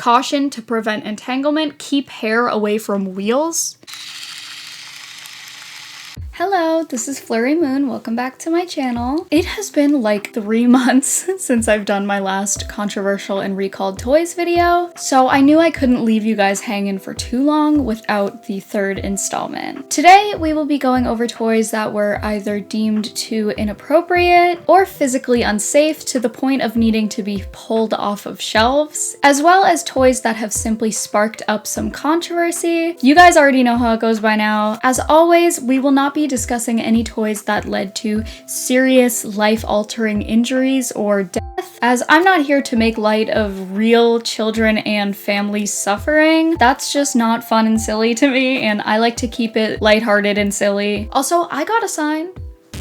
Caution to prevent entanglement. Keep hair away from wheels. Hello, this is Flurry Moon. Welcome back to my channel. It has been like 3 months since I've done my last controversial and recalled toys video, so I knew I couldn't leave you guys hanging for too long without the third installment. Today, we will be going over toys that were either deemed too inappropriate or physically unsafe to the point of needing to be pulled off of shelves, as well as toys that have simply sparked up some controversy. You guys already know how it goes by now. As always, we will not be discussing any toys that led to serious life-altering injuries or death, as I'm not here to make light of real children and family suffering. That's just not fun and silly to me, and I like to keep it lighthearted and silly. Also, I got a sign.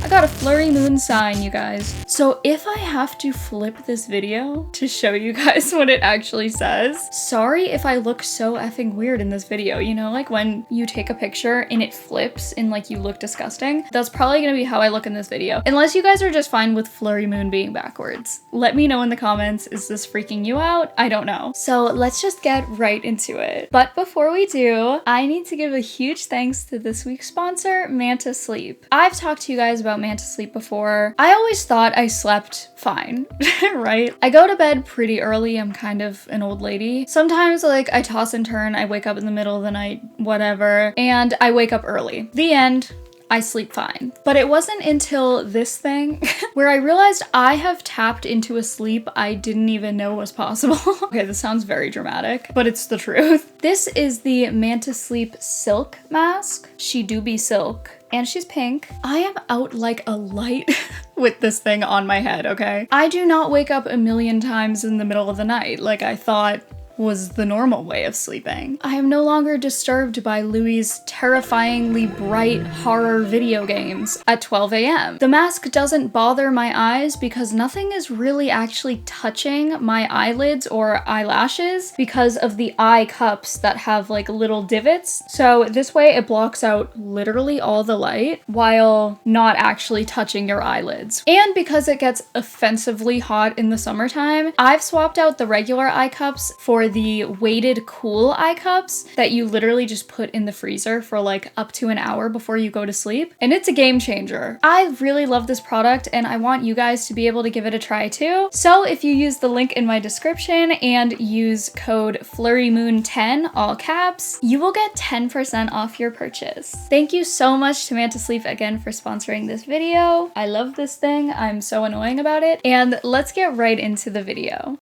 I got a Flurry Moon sign, you guys. So if I have to flip this video to show you guys what it actually says, sorry if I look so effing weird in this video. You know, like when you take a picture and it flips and like you look disgusting? That's probably gonna be how I look in this video. Unless you guys are just fine with Flurry Moon being backwards. Let me know in the comments, is this freaking you out? I don't know. So let's just get right into it. But before we do, I need to give a huge thanks to this week's sponsor, Manta Sleep. I've talked to you guys about Manta Sleep before. I always thought I slept fine, right? I go to bed pretty early. I'm kind of an old lady. Sometimes like I toss and turn, I wake up in the middle of the night, whatever, and I wake up early. The end. I sleep fine. But it wasn't until this thing where I realized I have tapped into a sleep I didn't even know was possible. Okay, this sounds very dramatic, but it's the truth. This is the Manta Sleep Silk Mask. She do be silk. And she's pink. I am out like a light with this thing on my head, okay? I do not wake up a million times in the middle of the night like I thought was the normal way of sleeping. I am no longer disturbed by Louie's terrifyingly bright horror video games at 12 a.m. The mask doesn't bother my eyes because nothing is really actually touching my eyelids or eyelashes because of the eye cups that have like little divots. So this way it blocks out literally all the light while not actually touching your eyelids. And because it gets offensively hot in the summertime, I've swapped out the regular eye cups for the weighted cool eye cups that you literally just put in the freezer for like up to an hour before you go to sleep. And it's a game changer. I really love this product and I want you guys to be able to give it a try too. So if you use the link in my description and use code FlurryMoon10, all caps, you will get 10% off your purchase. Thank you so much to Manta Sleep again for sponsoring this video. I love this thing. I'm so annoying about it. And let's get right into the video.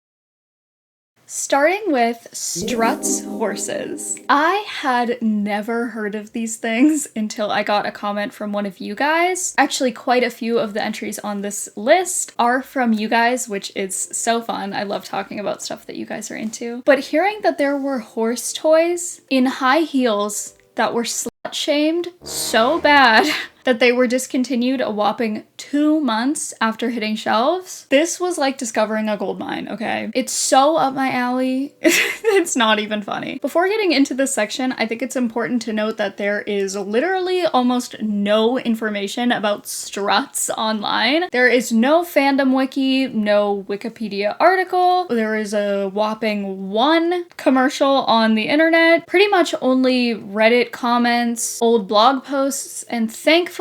Starting with Struts Horses. I had never heard of these things until I got a comment from one of you guys. Actually, quite a few of the entries on this list are from you guys, which is so fun. I love talking about stuff that you guys are into. But hearing that there were horse toys in high heels that were slut-shamed so bad that they were discontinued a whopping 2 months after hitting shelves. This was like discovering a gold mine, okay? It's so up my alley. It's not even funny. Before getting into this section, I think it's important to note that there is literally almost no information about struts online. There is no fandom wiki, no Wikipedia article. There is a whopping 1 commercial on the internet. Pretty much only Reddit comments, old blog posts, and thankfully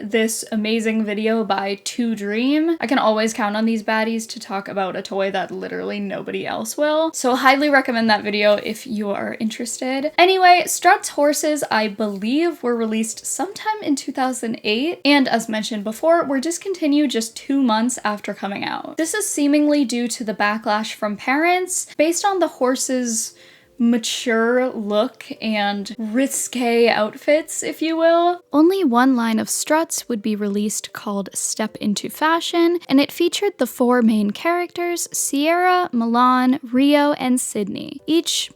this amazing video by ZhuZhu. I can always count on these baddies to talk about a toy that literally nobody else will. So highly recommend that video if you are interested. Anyway, Struts Horses, I believe, were released sometime in 2008, and as mentioned before, were discontinued just 2 months after coming out. This is seemingly due to the backlash from parents based on the horses' mature look and risque outfits, if you will. Only one line of struts would be released called Step Into Fashion, and it featured the 4 main characters, Sierra, Milan, Rio, and Sydney. Each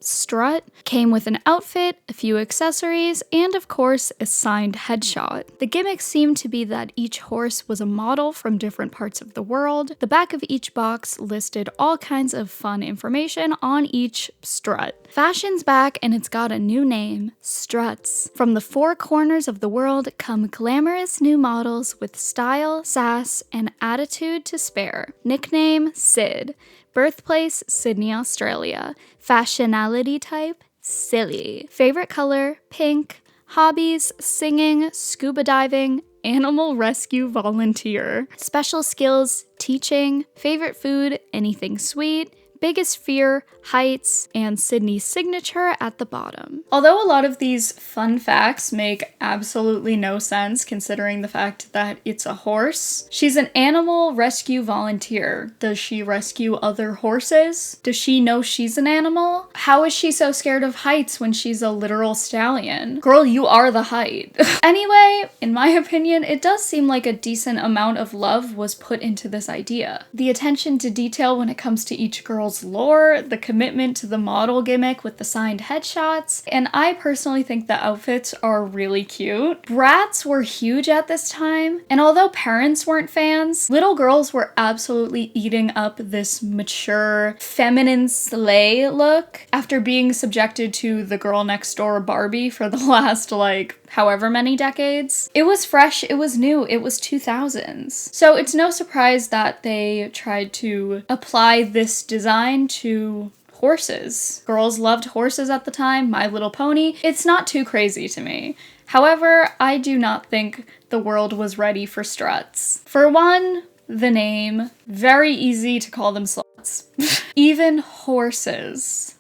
strut came with an outfit, a few accessories, and of course a signed headshot. The gimmick seemed to be that each horse was a model from different parts of the world. The back of each box listed all kinds of fun information on each strut. Fashion's back and it's got a new name, Struts. From the 4 corners of the world come glamorous new models with style, sass, and attitude to spare. Nickname, Sid. Birthplace, Sydney, Australia. Fashionality type, silly. Favorite color, pink. Hobbies, singing, scuba diving, animal rescue volunteer. Special skills, teaching. Favorite food, anything sweet. Biggest fear, heights, and Sydney's signature at the bottom. Although a lot of these fun facts make absolutely no sense considering the fact that it's a horse, she's an animal rescue volunteer. Does she rescue other horses? Does she know she's an animal? How is she so scared of heights when she's a literal stallion? Girl, you are the height. Anyway, in my opinion, it does seem like a decent amount of love was put into this idea. The attention to detail when it comes to each girl's lore, the commitment to the model gimmick with the signed headshots, and I personally think the outfits are really cute. Bratz were huge at this time, and although parents weren't fans, little girls were absolutely eating up this mature, feminine slay look after being subjected to the girl next door Barbie for the last, like, however many decades. It was fresh, it was new, it was 2000s. So it's no surprise that they tried to apply this design to horses. Girls loved horses at the time, My Little Pony. It's not too crazy to me. However, I do not think the world was ready for struts. For one, the name, very easy to call them sluts. Even horses.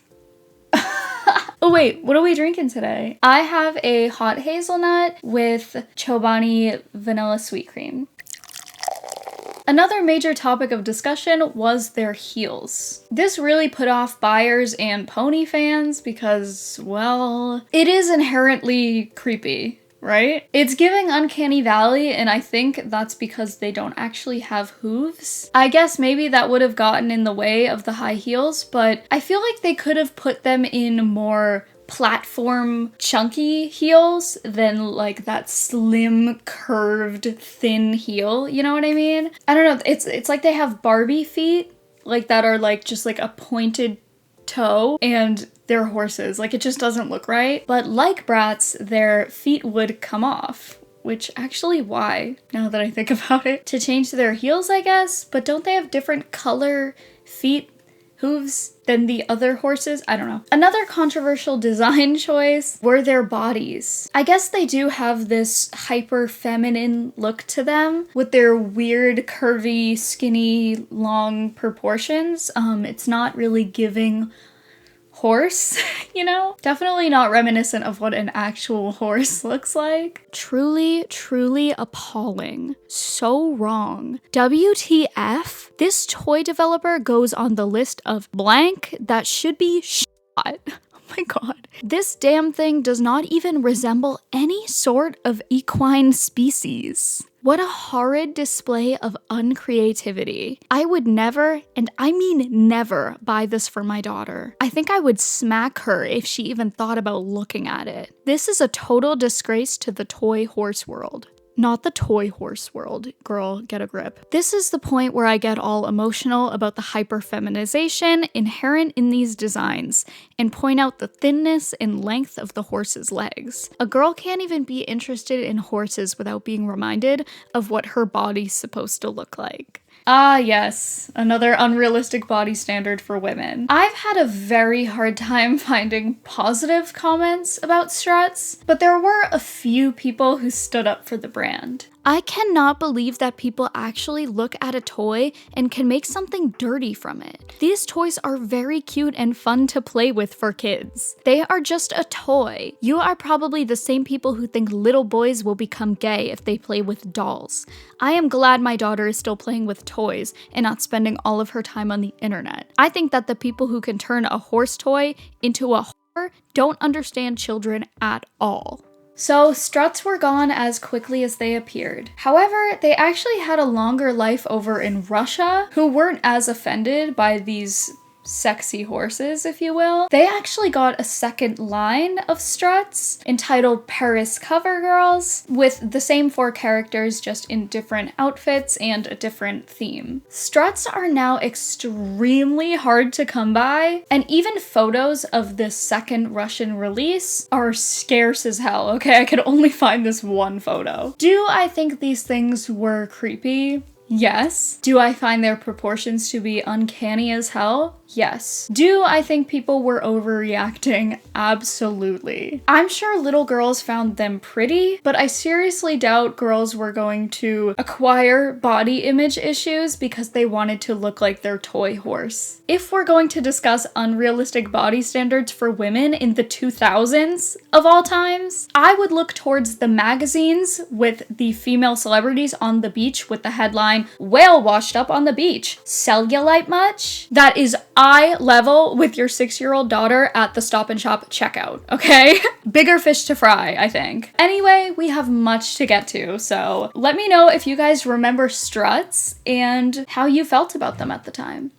Oh wait, what are we drinking today? I have a hot hazelnut with Chobani vanilla sweet cream. Another major topic of discussion was their heels. This really put off buyers and pony fans because, well, it is inherently creepy. Right? It's giving Uncanny Valley, and I think that's because they don't actually have hooves. I guess maybe that would have gotten in the way of the high heels, but I feel like they could have put them in more platform chunky heels than like that slim curved thin heel, you know what I mean? I don't know, it's like they have Barbie feet like that are like just like a pointed toe and they're horses. Like, it just doesn't look right. But like Bratz, their feet would come off. Which actually, why? Now that I think about it. To change their heels, I guess? But don't they have different color feet hooves than the other horses? I don't know. Another controversial design choice were their bodies. I guess they do have this hyper feminine look to them with their weird, curvy, skinny, long proportions. It's not really giving horse, you know? Definitely not reminiscent of what an actual horse looks like. Truly, truly appalling. So wrong. WTF? This toy developer goes on the list of blank that should be shot. Oh my god. This damn thing does not even resemble any sort of equine species. What a horrid display of uncreativity. I would never, and I mean never, buy this for my daughter. I think I would smack her if she even thought about looking at it. This is a total disgrace to the toy horse world. Not the toy horse world, girl, get a grip. This is the point where I get all emotional about the hyperfeminization inherent in these designs and point out the thinness and length of the horse's legs. A girl can't even be interested in horses without being reminded of what her body's supposed to look like. Ah, yes, another unrealistic body standard for women. I've had a very hard time finding positive comments about Struts, but there were a few people who stood up for the brand. I cannot believe that people actually look at a toy and can make something dirty from it. These toys are very cute and fun to play with for kids. They are just a toy. You are probably the same people who think little boys will become gay if they play with dolls. I am glad my daughter is still playing with toys and not spending all of her time on the internet. I think that the people who can turn a horse toy into a whore don't understand children at all. So, Struts were gone as quickly as they appeared. However, they actually had a longer life over in Russia, who weren't as offended by these sexy horses, if you will. They actually got a second line of Struts entitled Paris Cover Girls with the same 4 characters just in different outfits and a different theme. Struts are now extremely hard to come by, and even photos of this second Russian release are scarce as hell. Okay, I could only find this one photo. Do I think these things were creepy? Yes. Do I find their proportions to be uncanny as hell? Yes. Do I think people were overreacting? Absolutely. I'm sure little girls found them pretty, but I seriously doubt girls were going to acquire body image issues because they wanted to look like their toy horse. If we're going to discuss unrealistic body standards for women in the 2000s of all times, I would look towards the magazines with the female celebrities on the beach with the headline, "Whale washed up on the beach. Cellulite much?" That is eye level with your 6-year-old daughter at the Stop and Shop checkout, okay? Bigger fish to fry, I think. Anyway, we have much to get to, so let me know if you guys remember Struts and how you felt about them at the time.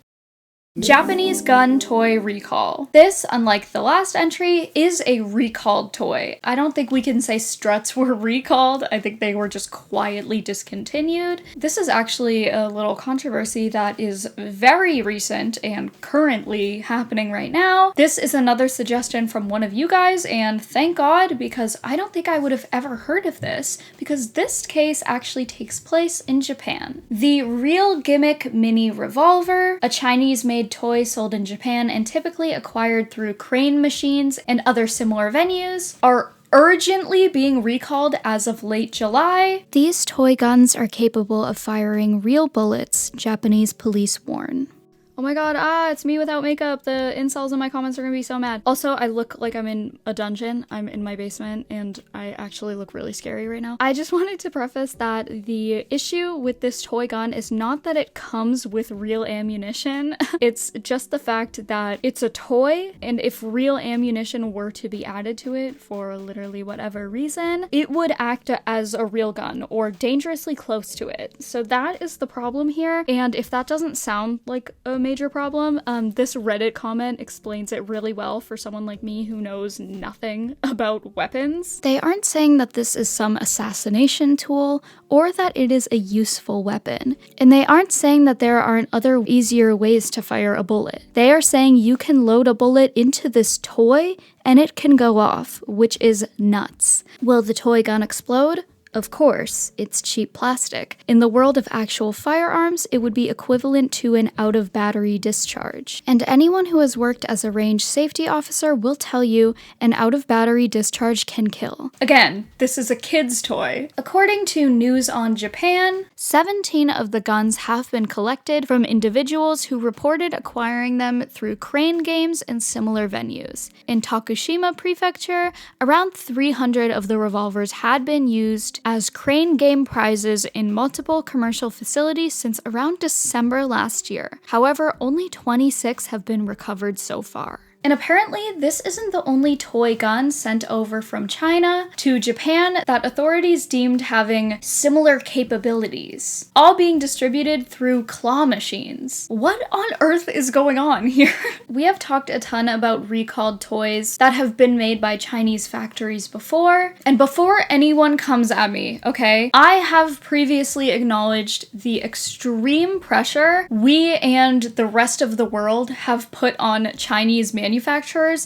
Japanese gun toy recall. This, unlike the last entry, is a recalled toy. I don't think we can say Struts were recalled. I think they were just quietly discontinued. This is actually a little controversy that is very recent and currently happening right now. This is another suggestion from one of you guys, and thank God, because I don't think I would have ever heard of this, because this case actually takes place in Japan. The Real Gimmick Mini Revolver, a Chinese-made toy sold in Japan and typically acquired through crane machines and other similar venues, are urgently being recalled as of late July. These toy guns are capable of firing real bullets, Japanese police warn. Oh my god, it's me without makeup. The incels in my comments are gonna be so mad. Also, I look like I'm in a dungeon. I'm in my basement, and I actually look really scary right now. I just wanted to preface that the issue with this toy gun is not that it comes with real ammunition. It's just the fact that it's a toy, and if real ammunition were to be added to it for literally whatever reason, it would act as a real gun, or dangerously close to it. So that is the problem here, and if that doesn't sound like a major problem, this Reddit comment explains it really well for someone like me who knows nothing about weapons. They aren't saying that this is some assassination tool or that it is a useful weapon, and they aren't saying that there aren't other easier ways to fire a bullet. They are saying you can load a bullet into this toy and it can go off, which is nuts. Will the toy gun explode? Of course, it's cheap plastic. In the world of actual firearms, it would be equivalent to an out-of-battery discharge. And anyone who has worked as a range safety officer will tell you an out-of-battery discharge can kill. Again, this is a kid's toy. According to News on Japan, 17 of the guns have been collected from individuals who reported acquiring them through crane games and similar venues. In Tokushima Prefecture, around 300 of the revolvers had been used as crane game prizes in multiple commercial facilities since around December last year. However, only 26 have been recovered so far. And apparently, this isn't the only toy gun sent over from China to Japan that authorities deemed having similar capabilities, all being distributed through claw machines. What on earth is going on here? We have talked a ton about recalled toys that have been made by Chinese factories before, and before anyone comes at me, okay, I have previously acknowledged the extreme pressure we and the rest of the world have put on Chinese manufacturers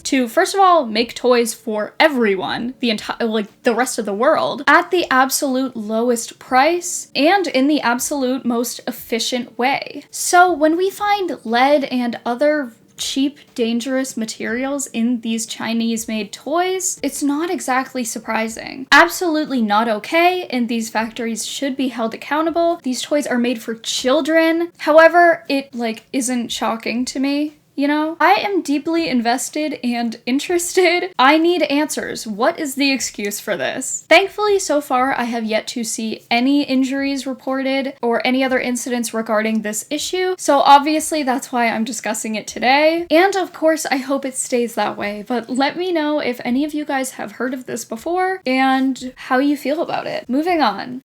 to, first of all, make toys for everyone, the rest of the world, at the absolute lowest price and in the absolute most efficient way. So when we find lead and other cheap, dangerous materials in these Chinese-made toys, it's not exactly surprising. Absolutely not okay, and these factories should be held accountable. These toys are made for children. However, it, isn't shocking to me. You know, I am deeply invested and interested. I need answers. What is the excuse for this? Thankfully, so far, I have yet to see any injuries reported or any other incidents regarding this issue. So obviously, that's why I'm discussing it today. And of course, I hope it stays that way. But let me know if any of you guys have heard of this before and how you feel about it. Moving on.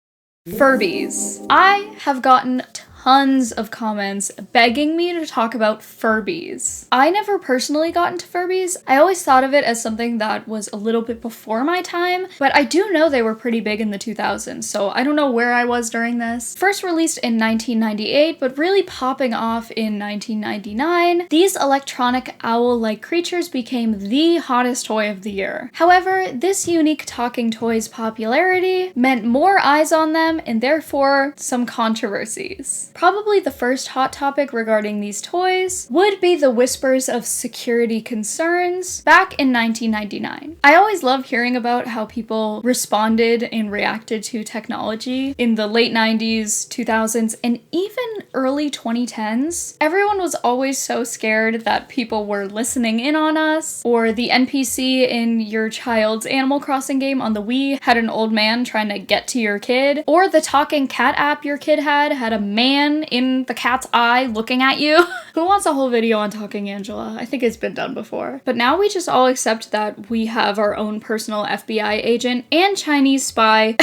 Furbies. I have gotten tons of comments begging me to talk about Furbies. I never personally got into Furbies. I always thought of it as something that was a little bit before my time, but I do know they were pretty big in the 2000s, so I don't know where I was during this. First released in 1998, but really popping off in 1999, these electronic owl-like creatures became the hottest toy of the year. However, this unique talking toy's popularity meant more eyes on them and therefore some controversies. Probably the first hot topic regarding these toys would be the whispers of security concerns back in 1999. I always love hearing about how people responded and reacted to technology in the late 90s, 2000s, and even early 2010s. Everyone was always so scared that people were listening in on us, or the NPC in your child's Animal Crossing game on the Wii had an old man trying to get to your kid, or the talking cat app your kid had a man in the cat's eye looking at you. Who wants a whole video on Talking Angela? I think it's been done before. But now we just all accept that we have our own personal FBI agent and Chinese spy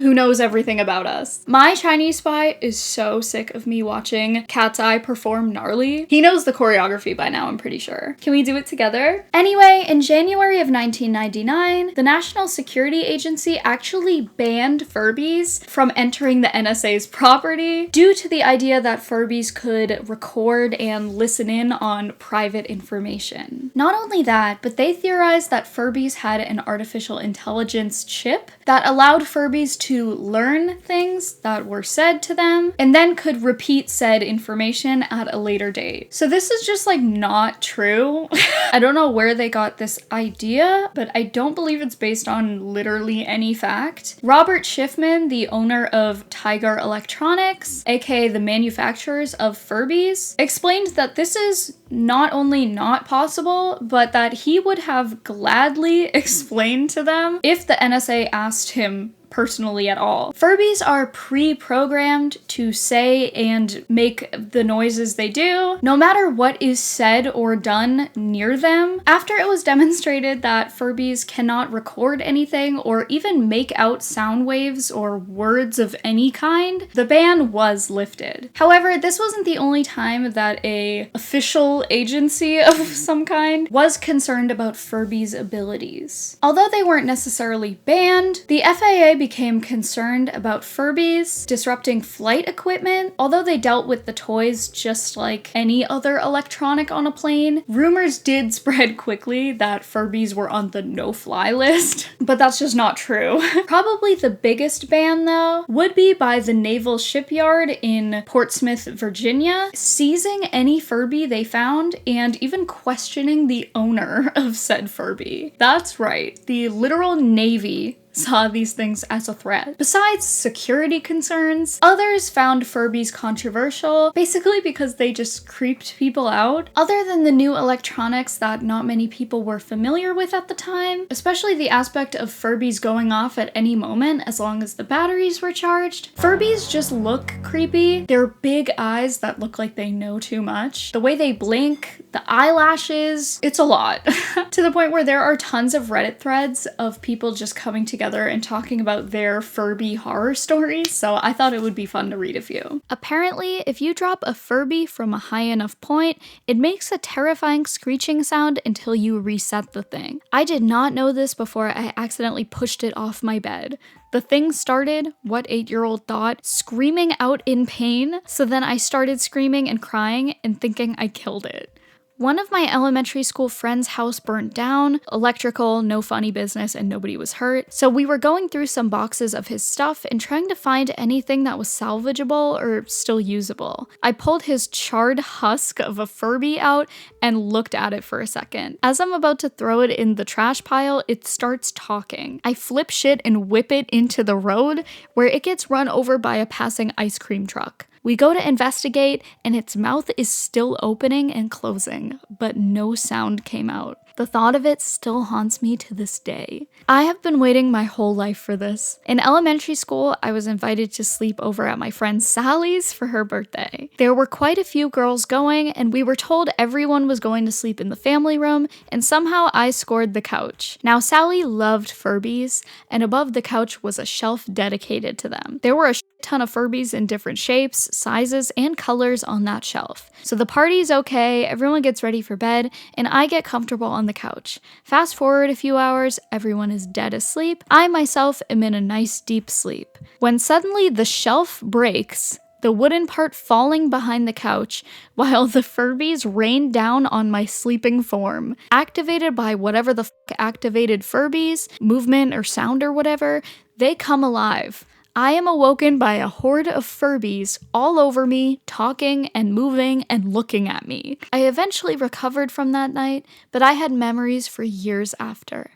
who knows everything about us. My Chinese spy is so sick of me watching Cat's Eye perform gnarly. He knows the choreography by now, I'm pretty sure. Can we do it together? Anyway, in January of 1999, the National Security Agency actually banned Furbies from entering the NSA's property due to the idea that Furbies could record and listen in on private information. Not only that, but they theorized that Furbies had an artificial intelligence chip that allowed Furbies to learn things that were said to them and then could repeat said information at a later date. So this is just like not true. I don't know where they got this idea, but I don't believe it's based on literally any fact. Robert Schiffman, the owner of Tiger Electronics, aka the manufacturers of Furbies, explained that this is not only not possible, but that he would have gladly explained to them if the NSA asked him personally at all. Furbies are pre-programmed to say and make the noises they do, no matter what is said or done near them. After it was demonstrated that Furbies cannot record anything or even make out sound waves or words of any kind, the ban was lifted. However, this wasn't the only time that a official agency of some kind was concerned about Furbies' abilities. Although they weren't necessarily banned, the FAA became concerned about Furbies disrupting flight equipment. Although they dealt with the toys just like any other electronic on a plane, rumors did spread quickly that Furbies were on the no-fly list, but that's just not true. Probably the biggest ban, though, would be by the Naval Shipyard in Portsmouth, Virginia, seizing any Furby they found and even questioning the owner of said Furby. That's right, the literal Navy saw these things as a threat. Besides security concerns, others found Furbies controversial, basically because they just creeped people out. Other than the new electronics that not many people were familiar with at the time, especially the aspect of Furbies going off at any moment as long as the batteries were charged, Furbies just look creepy. Their big eyes that look like they know too much, the way they blink, the eyelashes, it's a lot. To the point where there are tons of Reddit threads of people just coming together and talking about their Furby horror stories, so I thought it would be fun to read a few. Apparently, if you drop a Furby from a high enough point, it makes a terrifying screeching sound until you reset the thing. I did not know this before I accidentally pushed it off my bed. The thing started, what 8-year-old thought, screaming out in pain, so then I started screaming and crying and thinking I killed it. One of my elementary school friend's house burnt down, electrical, no funny business, and nobody was hurt. So we were going through some boxes of his stuff and trying to find anything that was salvageable or still usable. I pulled his charred husk of a Furby out and looked at it for a second. As I'm about to throw it in the trash pile, it starts talking. I flip shit and whip it into the road, where it gets run over by a passing ice cream truck. We go to investigate, and its mouth is still opening and closing, but no sound came out. The thought of it still haunts me to this day. I have been waiting my whole life for this. In elementary school, I was invited to sleep over at my friend Sally's for her birthday. There were quite a few girls going, and we were told everyone was going to sleep in the family room, and somehow I scored the couch. Now, Sally loved Furbies, and above the couch was a shelf dedicated to them. There were a ton of Furbies in different shapes, sizes, and colors on that shelf. So the party's okay, everyone gets ready for bed, and I get comfortable on the couch. Fast forward a few hours, everyone is dead asleep. I myself am in a nice deep sleep. When suddenly the shelf breaks, the wooden part falling behind the couch, while the Furbies rain down on my sleeping form. Activated by whatever the activated Furbies, movement or sound or whatever, they come alive. I am awoken by a horde of Furbies all over me, talking and moving and looking at me. I eventually recovered from that night, but I had memories for years after.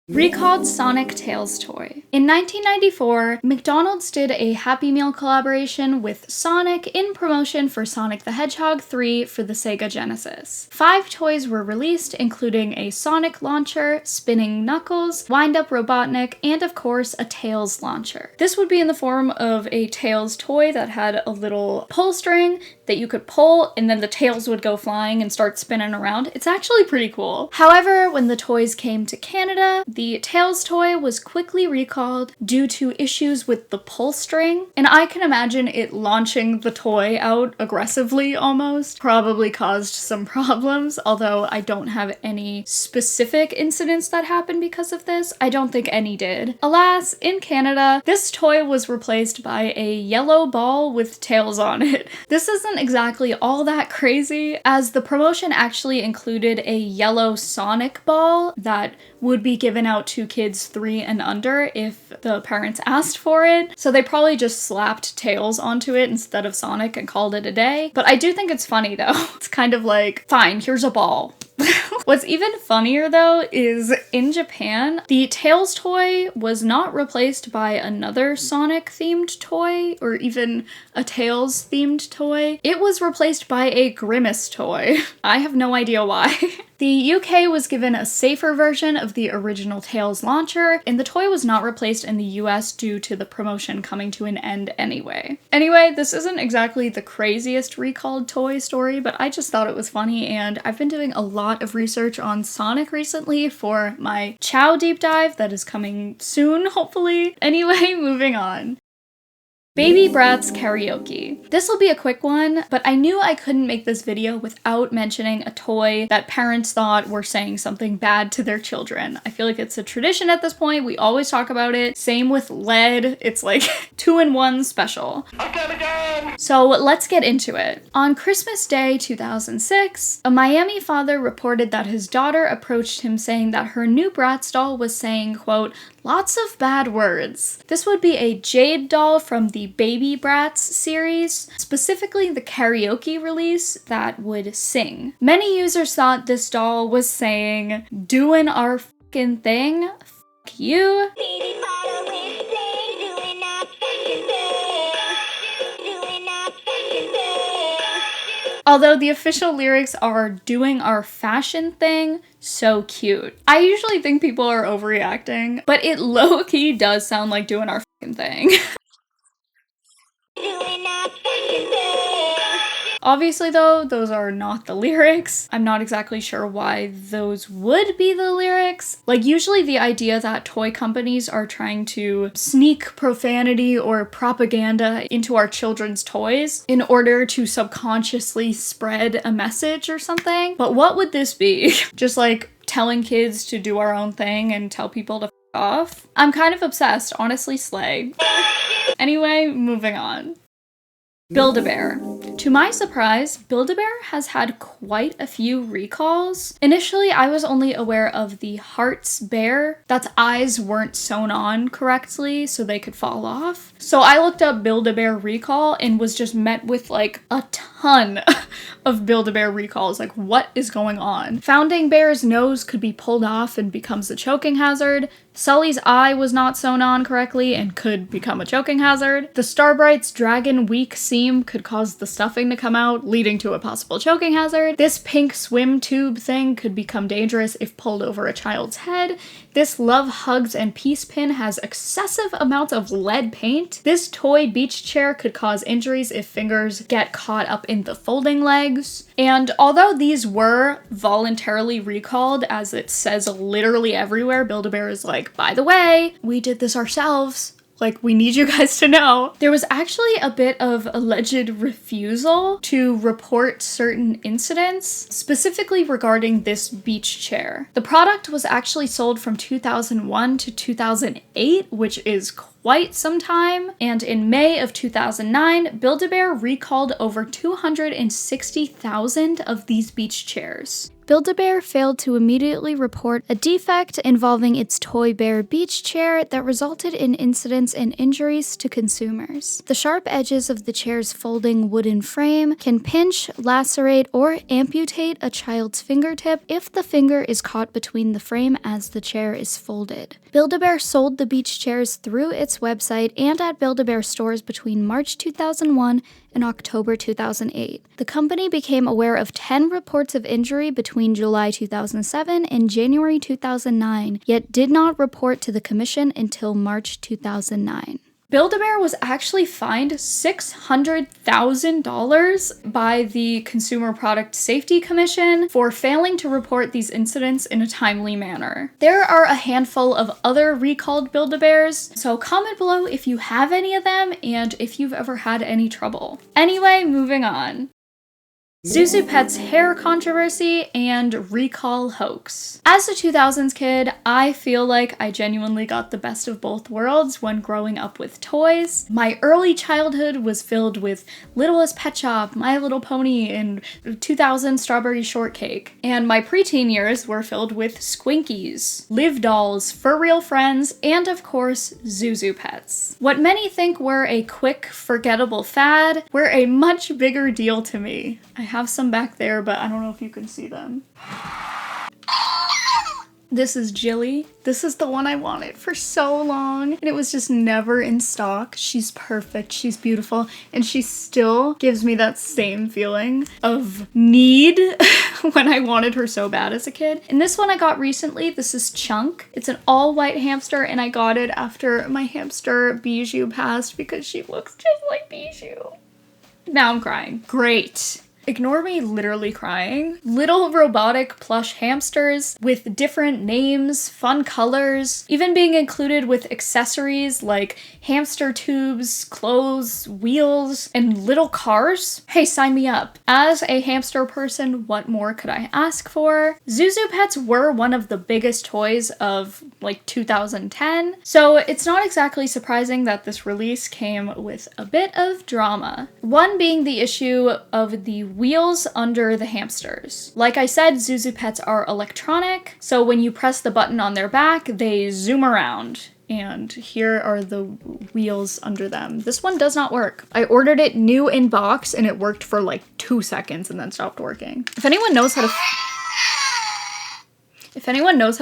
Recalled Sonic Tails toy. In 1994, McDonald's did a Happy Meal collaboration with Sonic in promotion for Sonic the Hedgehog 3 for the Sega Genesis. 5 toys were released, including a Sonic launcher, spinning Knuckles, wind-up Robotnik, and of course a Tails launcher. This would be in the form of a Tails toy that had a little pull string that you could pull, and then the tails would go flying and start spinning around. It's actually pretty cool. However, when the toys came to Canada, the Tails toy was quickly recalled due to issues with the pull string, and I can imagine it launching the toy out aggressively almost probably caused some problems, although I don't have any specific incidents that happened because of this. I don't think any did. Alas, in Canada, this toy was replaced by a yellow ball with tails on it. This isn't exactly all that crazy, as the promotion actually included a yellow Sonic ball that would be given out to kids 3 and under if the parents asked for it. So they probably just slapped Tails onto it instead of Sonic and called it a day. But I do think it's funny though. It's kind of like, fine, here's a ball. What's even funnier though is in Japan, the Tails toy was not replaced by another Sonic themed toy or even a Tails themed toy. It was replaced by a Grimace toy. I have no idea why. The UK was given a safer version of the original Tails launcher, and the toy was not replaced in the US due to the promotion coming to an end anyway. Anyway, this isn't exactly the craziest recalled toy story, but I just thought it was funny, and I've been doing a lot of research on Sonic recently for my Chow deep dive that is coming soon, hopefully. Anyway, moving on. Baby Bratz karaoke. This will be a quick one, but I knew I couldn't make this video without mentioning a toy that parents thought were saying something bad to their children. I feel like it's a tradition at this point. We always talk about it. Same with lead. It's like 2-in-1 special. So let's get into it. On Christmas Day 2006, a Miami father reported that his daughter approached him saying that her new Bratz doll was saying, quote, lots of bad words. This would be a Jade doll from the Baby Bratz series, specifically the karaoke release that would sing. Many users thought this doll was saying, doing our fucking thing, fuck you. Although the official lyrics are doing our fashion thing, so cute. I usually think people are overreacting, but it low-key does sound like doing our fucking thing. Obviously though, those are not the lyrics. I'm not exactly sure why those would be the lyrics. Like usually the idea that toy companies are trying to sneak profanity or propaganda into our children's toys in order to subconsciously spread a message or something. But what would this be? Just like telling kids to do our own thing and tell people to f off? I'm kind of obsessed, honestly slay. Anyway, moving on. Build-A-Bear. To my surprise, Build-A-Bear has had quite a few recalls. Initially, I was only aware of the Hearts bear that's eyes weren't sewn on correctly so they could fall off. So I looked up Build-A-Bear recall and was just met with like a ton of Build-A-Bear recalls. Like, what is going on? Founding Bear's nose could be pulled off and becomes a choking hazard. Sully's eye was not sewn on correctly and could become a choking hazard. The Starbright's dragon weak seam could cause the stuffing to come out, leading to a possible choking hazard. This pink swim tube thing could become dangerous if pulled over a child's head. This Love Hugs and Peace pin has excessive amounts of lead paint. This toy beach chair could cause injuries if fingers get caught up in the folding legs. And although these were voluntarily recalled, as it says literally everywhere, Build-A-Bear is like, by the way, we did this ourselves. Like, we need you guys to know. There was actually a bit of alleged refusal to report certain incidents, specifically regarding this beach chair. The product was actually sold from 2001 to 2008, which is quite some time, and in May of 2009, Build-A-Bear recalled over 260,000 of these beach chairs. Build-A-Bear failed to immediately report a defect involving its Toy Bear beach chair that resulted in incidents and injuries to consumers. The sharp edges of the chair's folding wooden frame can pinch, lacerate, or amputate a child's fingertip if the finger is caught between the frame as the chair is folded. Build-A-Bear sold the beach chairs through its website and at Build-A-Bear stores between March 2001 and October 2008. The company became aware of 10 reports of injury between July 2007 and January 2009, yet did not report to the commission until March 2009. Build-A-Bear was actually fined $600,000 by the Consumer Product Safety Commission for failing to report these incidents in a timely manner. There are a handful of other recalled Build-A-Bears, so comment below if you have any of them and if you've ever had any trouble. Anyway, moving on. ZhuZhu Pet's hair controversy and recall hoax. As a 2000s kid, I feel like I genuinely got the best of both worlds when growing up with toys. My early childhood was filled with Littlest Pet Shop, My Little Pony, and 2000 Strawberry Shortcake. And my preteen years were filled with Squinkies, Live Dolls, Fur Real Friends, and of course, ZhuZhu Pets. What many think were a quick, forgettable fad were a much bigger deal to me. I have some back there, but I don't know if you can see them. This is Jilly. This is the one I wanted for so long, and it was just never in stock. She's perfect, she's beautiful, and she still gives me that same feeling of need when I wanted her so bad as a kid. And this one I got recently. This is Chunk. It's an all-white hamster, and I got it after my hamster Bijou passed because she looks just like Bijou. Now I'm crying. Great. Ignore me literally crying. Little robotic plush hamsters with different names, fun colors, even being included with accessories like hamster tubes, clothes, wheels, and little cars. Hey, sign me up. As a hamster person, what more could I ask for? ZhuZhu Pets were one of the biggest toys of like 2010, so it's not exactly surprising that this release came with a bit of drama. One being the issue of the wheels under the hamsters. Like I said, ZhuZhu Pets are electronic, so when you press the button on their back, they zoom around. And here are the wheels under them. This one does not work. I ordered it new in box and it worked for like 2 seconds and then stopped working. If anyone knows how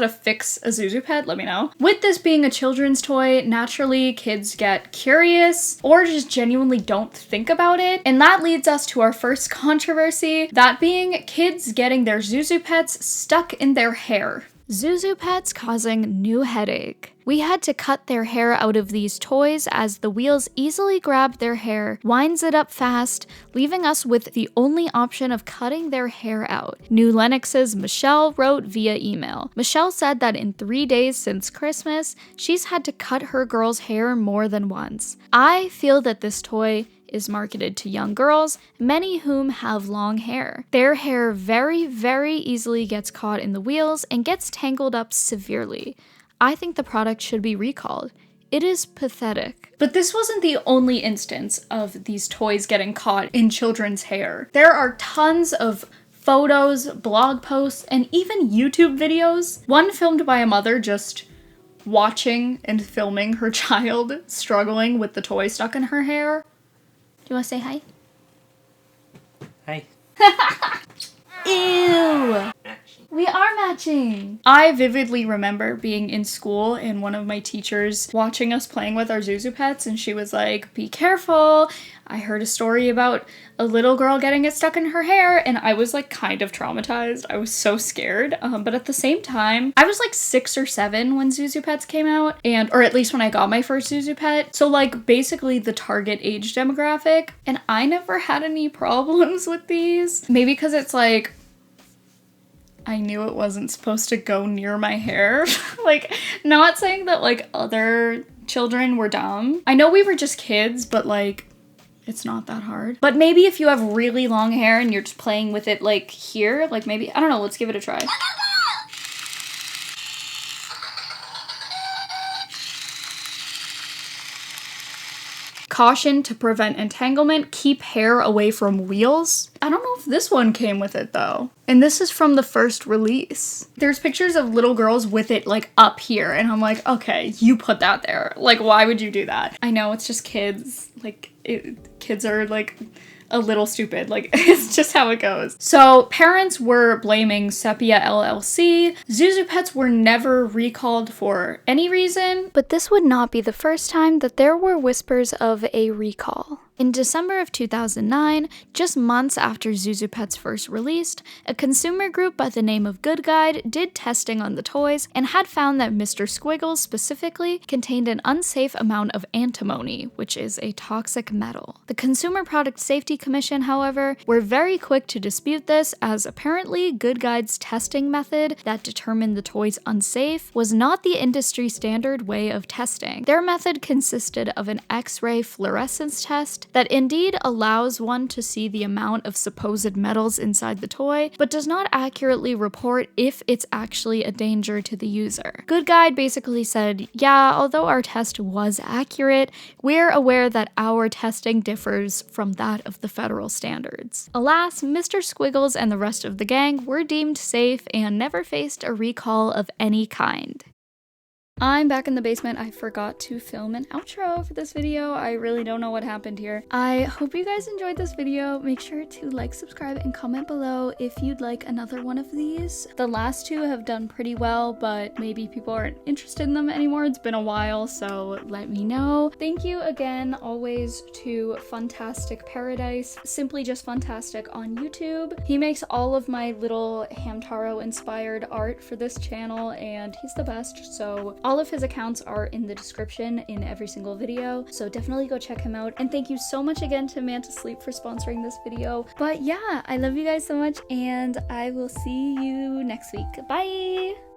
to fix a ZhuZhu Pet, let me know. With this being a children's toy, naturally kids get curious or just genuinely don't think about it. And that leads us to our first controversy, that being kids getting their ZhuZhu Pets stuck in their hair. ZhuZhu Pets causing new headache. We had to cut their hair out of these toys as the wheels easily grab their hair, winds it up fast, leaving us with the only option of cutting their hair out. New Lennox's Michelle wrote via email. Michelle said that in 3 days since Christmas, she's had to cut her girl's hair more than once. I feel that this toy is marketed to young girls, many whom have long hair. Their hair very, very easily gets caught in the wheels and gets tangled up severely. I think the product should be recalled. It is pathetic. But this wasn't the only instance of these toys getting caught in children's hair. There are tons of photos, blog posts, and even YouTube videos. One filmed by a mother just watching and filming her child struggling with the toy stuck in her hair. Do you want to say hi? Hi. Ew! We are matching! I vividly remember being in school and one of my teachers watching us playing with our ZhuZhu Pets, and she was like, be careful. I heard a story about a little girl getting it stuck in her hair, and I was like kind of traumatized. I was so scared. But at the same time, I was like 6 or 7 when ZhuZhu Pets came out, or at least when I got my first ZhuZhu Pet. So like basically the target age demographic, and I never had any problems with these. Maybe because it's like, I knew it wasn't supposed to go near my hair. Like, not saying that like other children were dumb. I know we were just kids, but like, it's not that hard. But maybe if you have really long hair and you're just playing with it like here, like maybe, I don't know, let's give it a try. Caution to prevent entanglement, keep hair away from wheels. I don't know if this one came with it though. And this is from the first release. There's pictures of little girls with it like up here and I'm like, okay, you put that there. Like, why would you do that? I know it's just kids. Like, kids are like a little stupid. Like, it's just how it goes. So parents were blaming Sepia LLC. ZhuZhu pets were never recalled for any reason, but this would not be the first time that there were whispers of a recall. In December of 2009, just months after ZhuZhu Pets first released, a consumer group by the name of Good Guide did testing on the toys and had found that Mr. Squiggles specifically contained an unsafe amount of antimony, which is a toxic metal. The Consumer Product Safety Commission, however, were very quick to dispute this, as apparently Good Guide's testing method that determined the toys unsafe was not the industry standard way of testing. Their method consisted of an X-ray fluorescence test that indeed allows one to see the amount of supposed metals inside the toy, but does not accurately report if it's actually a danger to the user. Good Guide basically said, yeah, although our test was accurate, we're aware that our testing differs from that of the federal standards. Alas, Mr. Squiggles and the rest of the gang were deemed safe and never faced a recall of any kind. I'm back in the basement. I forgot to film an outro for this video. I really don't know what happened here. I hope you guys enjoyed this video. Make sure to like, subscribe, and comment below if you'd like another one of these. The last two have done pretty well, but maybe people aren't interested in them anymore. It's been a while, so let me know. Thank you again, always, to Funtastic Paradise, simply just Funtastic on YouTube. He makes all of my little Hamtaro inspired art for this channel, and he's the best, so all of his accounts are in the description in every single video, so definitely go check him out. And thank you so much again to Manta Sleep for sponsoring this video. But yeah, I love you guys so much, and I will see you next week. Bye!